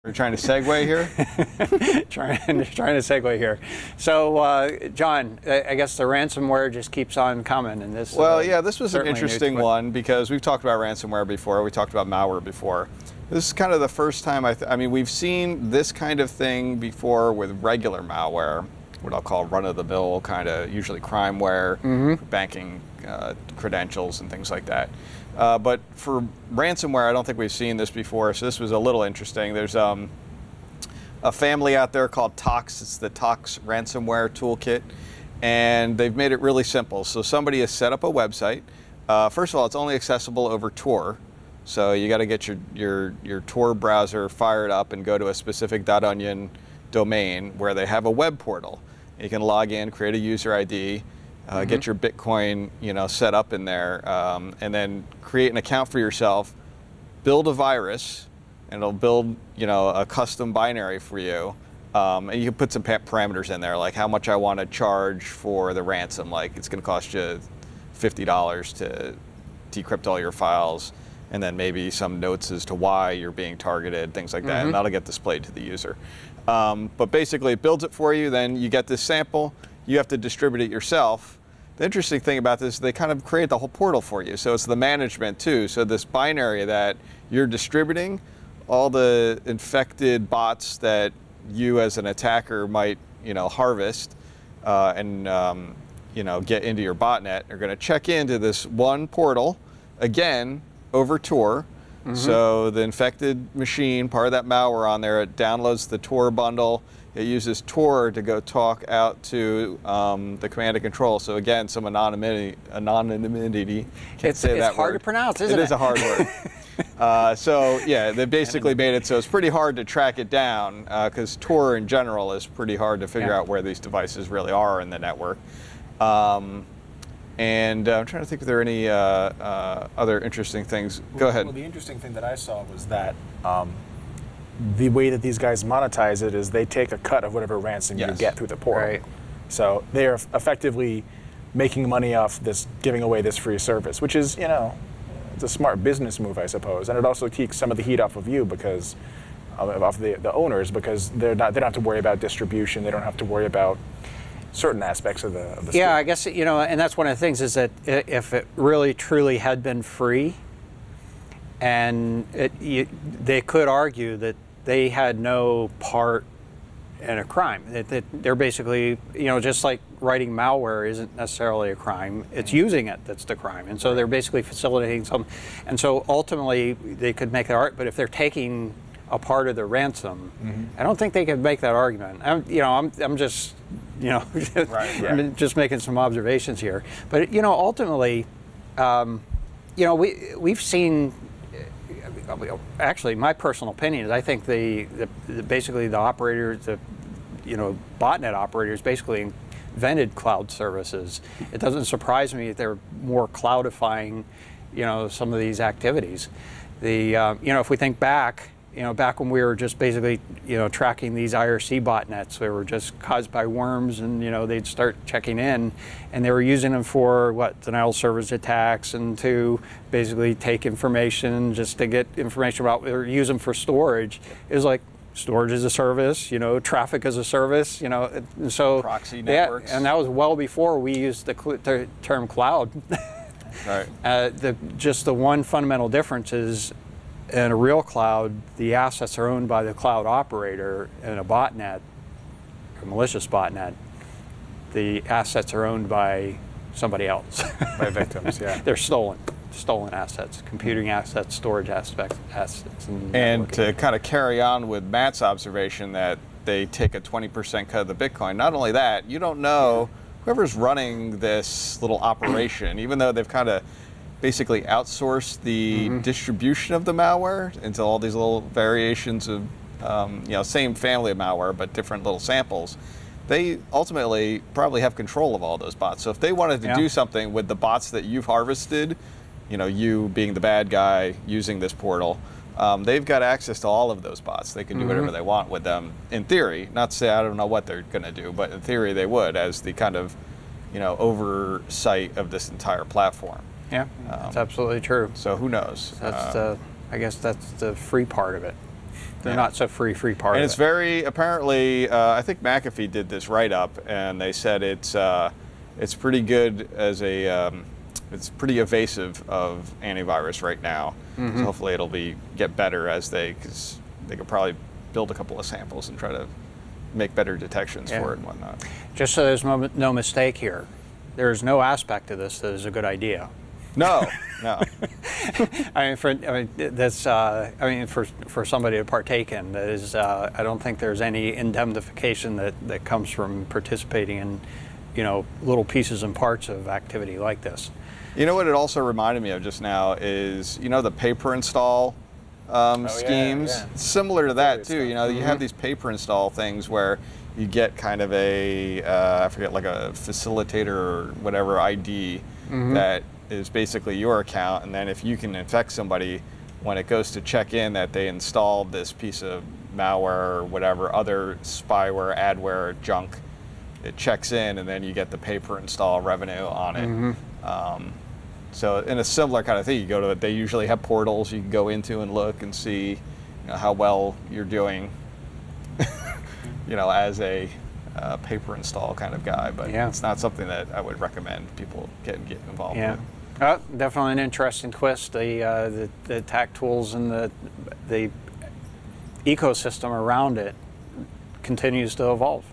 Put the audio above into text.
We're trying to segue here? trying to segue here. So, John, I guess the ransomware just keeps on coming. And this, well, yeah, this was an interesting one because we've talked about ransomware before. We talked about malware before. This is kind of the first time I mean, we've seen this kind of thing before with regular malware, what I'll call run-of-the-mill kind of, usually crimeware, banking credentials and things like that. But for ransomware, I don't think we've seen this before, so this was a little interesting. There's a family out there called Tox. It's the Tox Ransomware toolkit, and they've made it really simple. So somebody has set up a website. First of all, it's only accessible over Tor, so you got to get your Tor browser fired up and go to a specific .onion domain where they have a web portal. You can log in, create a user ID, get your Bitcoin, set up in there, and then create an account for yourself, build a virus, and it'll build, a custom binary for you. And you can put some parameters in there, like how much I want to charge for the ransom. Like it's going to cost you $50 to decrypt all your files, and then maybe some notes as to why you're being targeted, things like that, and that'll get displayed to the user. But basically, it builds it for you. Then you get this sample. You have to distribute it yourself. The interesting thing about this is they kind of create the whole portal for you. So it's the management too. So this binary that you're distributing, all the infected bots that you as an attacker might, harvest and get into your botnet are going to check into this one portal, again, over Tor. So the infected machine, part of that malware on there, it downloads the Tor bundle. It uses Tor to go talk out to the command and control. So again, some anonymity. It's hard to pronounce, isn't it? It is a hard word. So yeah, they basically made it so it's pretty hard to track it down because Tor in general is pretty hard to figure out where these devices really are in the network. And I'm trying to think if there are any other interesting things. Go ahead. Well, the interesting thing that I saw was that the way that these guys monetize it is they take a cut of whatever ransom you get through the portal. Right. So they are effectively making money off this, giving away this free service, which is, it's a smart business move, I suppose. And it also takes some of the heat off of you because, off the owners, because they don't have to worry about distribution. They don't have to worry about certain aspects of the Yeah, store. I guess, and that's one of the things is that if it really truly had been free, and they could argue that they had no part in a crime. That they're basically, just like writing malware isn't necessarily a crime, it's using it that's the crime. And so they're basically facilitating some, and so ultimately they could make that argument, but if they're taking a part of the ransom, I don't think they could make that argument. I'm just, I'm just making some observations here. But ultimately, we've seen. Actually, my personal opinion is I think basically the operators, botnet operators, basically invented cloud services. It doesn't surprise me that they're more cloudifying, some of these activities. If we think back. Back when we were just basically, tracking these IRC botnets, they were just caused by worms, and they'd start checking in, and they were using them for denial of service attacks, and to basically take information, just to get information about, or use them for storage. It was like storage as a service, traffic as a service, and so proxy networks. And that was well before we used the term cloud. Right. Just the one fundamental difference is, in a real cloud, the assets are owned by the cloud operator. In a botnet, a malicious botnet, the assets are owned by somebody else. By victims, yeah. They're stolen assets, computing assets, storage assets. And to kind of carry on with Matt's observation that they take a 20% cut of the Bitcoin, not only that, you don't know whoever's running this little operation, even though they've kind of basically outsource the distribution of the malware into all these little variations of, same family of malware, but different little samples. They ultimately probably have control of all those bots. So if they wanted to do something with the bots that you've harvested, you being the bad guy using this portal, they've got access to all of those bots. They can do whatever they want with them, in theory. Not to say I don't know what they're going to do, but in theory they would, as the kind of, oversight of this entire platform. Yeah, that's absolutely true. So who knows? That's I guess that's the free part of it. They're not so free part and of it's very, apparently, I think McAfee did this write-up, and they said it's pretty good as a, it's pretty evasive of antivirus right now. So hopefully it'll get better as because they could probably build a couple of samples and try to make better detections for it and whatnot. Just so there's no mistake here, there is no aspect of this that is a good idea. No, no. I mean, for somebody to partake in, that is, I don't think there's any indemnification that comes from participating in, little pieces and parts of activity like this. You know what it also reminded me of just now is, the pay-per-install schemes. Yeah. Similar to that too. You have these pay-per-install things where you get kind of I forget, like a facilitator or whatever ID that is basically your account, and then if you can infect somebody when it goes to check in that they installed this piece of malware or whatever other spyware, adware, junk, it checks in, and then you get the pay-per-install revenue on it. So in a similar kind of thing, you go to it. They usually have portals you can go into and look and see, how well you're doing, as a pay-per-install kind of guy. But it's not something that I would recommend people get involved with. Definitely an interesting twist. The attack tools and the ecosystem around it continues to evolve.